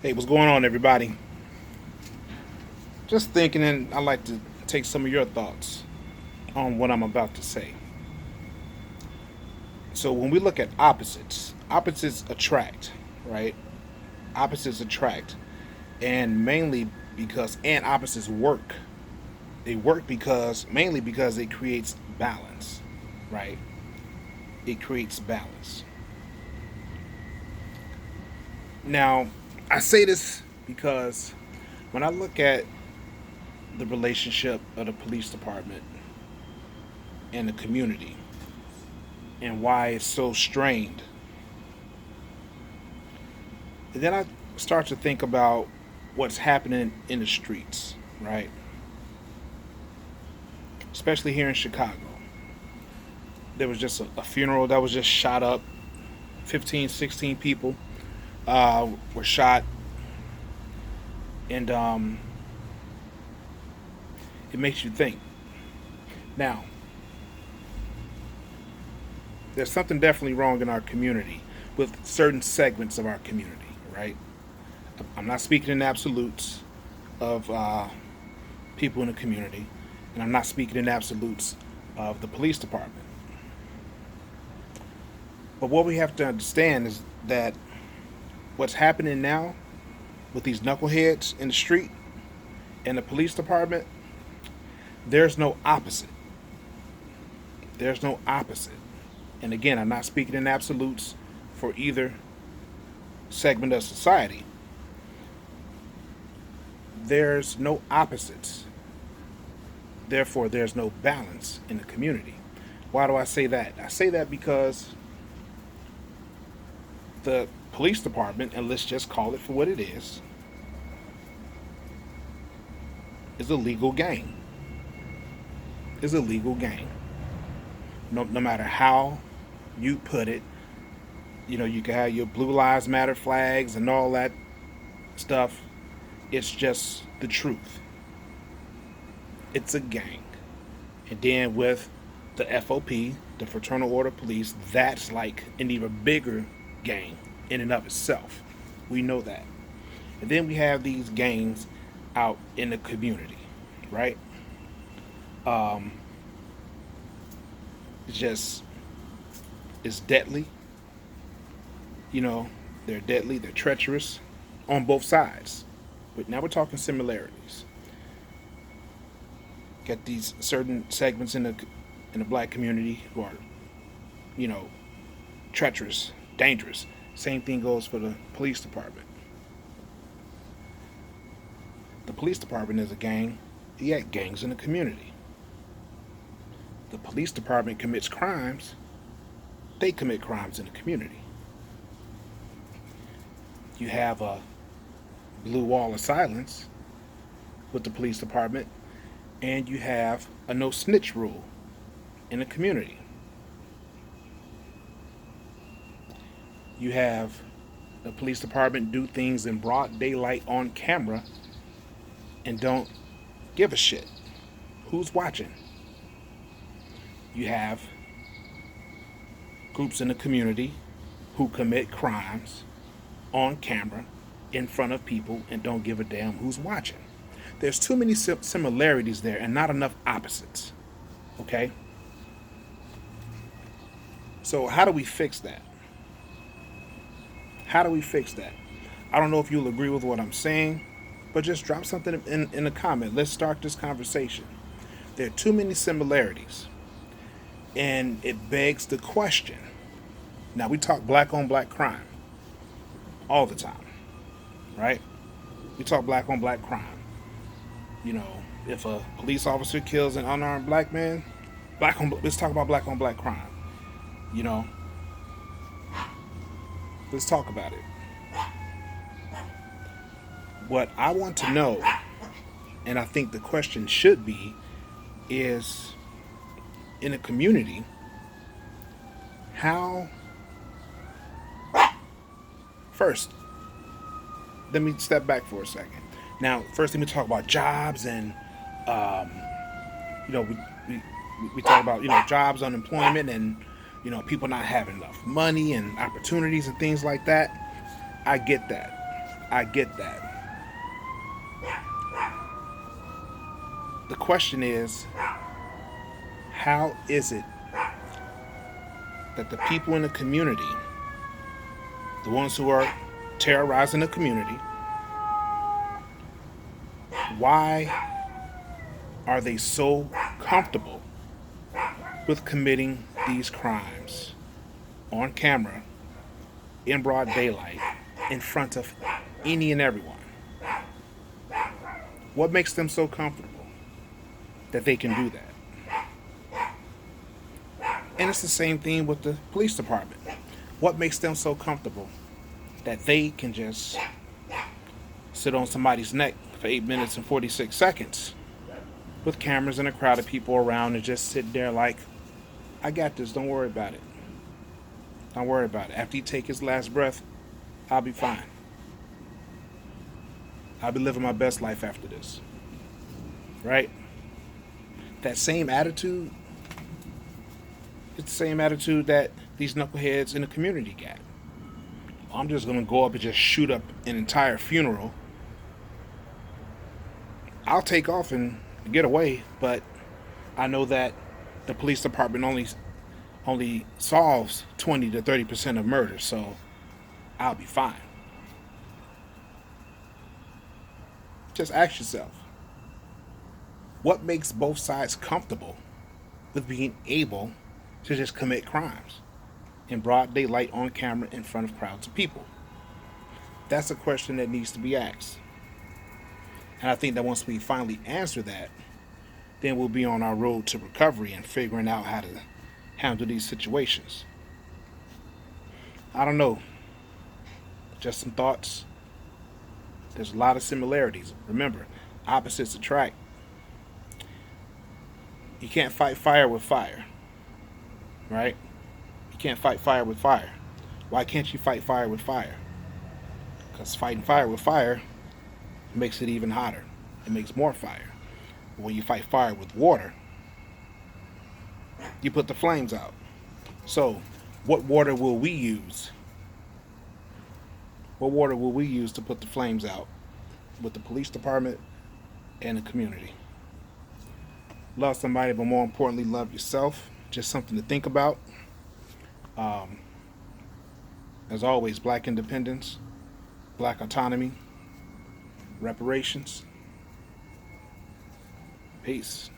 Hey, what's going on, everybody? Just thinking, and I'd like to take some of your thoughts on what I'm about to say. So, when we look at opposites, opposites attract, right? Opposites attract, and mainly and opposites work. They work mainly because it creates balance, right? It creates balance. Now, I say this because when I look at the relationship of the police department and the community, and why it's so strained. And then I start to think about what's happening in the streets, right? Especially here in Chicago. There was just a funeral that was just shot up. 15, 16 people were shot. And it makes you think. Now, there's something definitely wrong in our community with certain segments of our community, right? I'm not speaking in absolutes of people in the community, and I'm not speaking in absolutes of the police department. But what we have to understand is that what's happening now with these knuckleheads in the street and the police department, there's no opposite. There's no opposite. And again, I'm not speaking in absolutes for either segment of society. There's no opposites. Therefore, there's no balance in the community. Why do I say that? I say that because the police department, and let's just call it for what it is a legal gang. Is a legal gang. No matter how you put it, you can have your Blue Lives Matter flags and all that stuff. It's just the truth. It's a gang. And then with the FOP, the Fraternal Order Police, that's like an even bigger gang in and of itself. We know that. And then we have these gangs out in the community, right? Um, it's just, it's deadly. You know, they're deadly, they're treacherous on both sides. But now we're talking similarities. Got these certain segments in the black community who are, you know, treacherous, dangerous. Same thing goes for the police department. The police department is a gang. You got gangs in the community. The police department commits crimes. They commit crimes in the community. You have a blue wall of silence with the police department, and you have a no snitch rule in the community. You have the police department do things in broad daylight on camera and don't give a shit who's watching. You have groups in the community who commit crimes on camera in front of people and don't give a damn who's watching. There's too many similarities there and not enough opposites. Okay? So, how do we fix that? How do we fix that? I don't know if you'll agree with what I'm saying, but just drop something in the comment. Let's start this conversation. There are too many similarities, and it begs the question. Now, we talk black on black crime all the time, right? We talk black on black crime. You know, if a police officer kills an unarmed black man, let's talk about black on black crime. You know, let's talk about it. What I want to know, and I think the question should be, is in a community, how. First, let me step back for a second. Now, first, let me talk about jobs and, um, you know, we talk about, jobs, unemployment, and, people not having enough money and opportunities and things like that. I get that. I get that. The question is, how is it that the people in the community, the ones who are terrorizing the community, why are they so comfortable with committing these crimes on camera, in broad daylight, in front of any and everyone? What makes them so comfortable that they can do that? And it's the same thing with the police department. What makes them so comfortable that they can just sit on somebody's neck for 8 minutes and 46 seconds with cameras and a crowd of people around and just sit there like, I got this, don't worry about it. Don't worry about it. After he take his last breath, I'll be fine. I'll be living my best life after this. Right? That same attitude, it's the same attitude that these knuckleheads in the community got. I'm just going to go up and just shoot up an entire funeral. I'll take off and get away, but I know that the police department only solves 20 to 30% of murders, so I'll be fine. Just ask yourself, what makes both sides comfortable with being able to just commit crimes in broad daylight on camera in front of crowds of people? That's a question that needs to be asked. And I think that once we finally answer that, then we'll be on our road to recovery and figuring out how to handle these situations. I don't know. Just some thoughts. There's a lot of similarities. Remember, opposites attract. You can't fight fire with fire, right? You can't fight fire with fire. Why can't you fight fire with fire? Because fighting fire with fire makes it even hotter. It makes more fire. But when you fight fire with water, you put the flames out. So, what water will we use? What water will we use to put the flames out with the police department and the community? Love somebody, but more importantly, love yourself. Just something to think about. As always, Black independence, Black autonomy, reparations. Peace.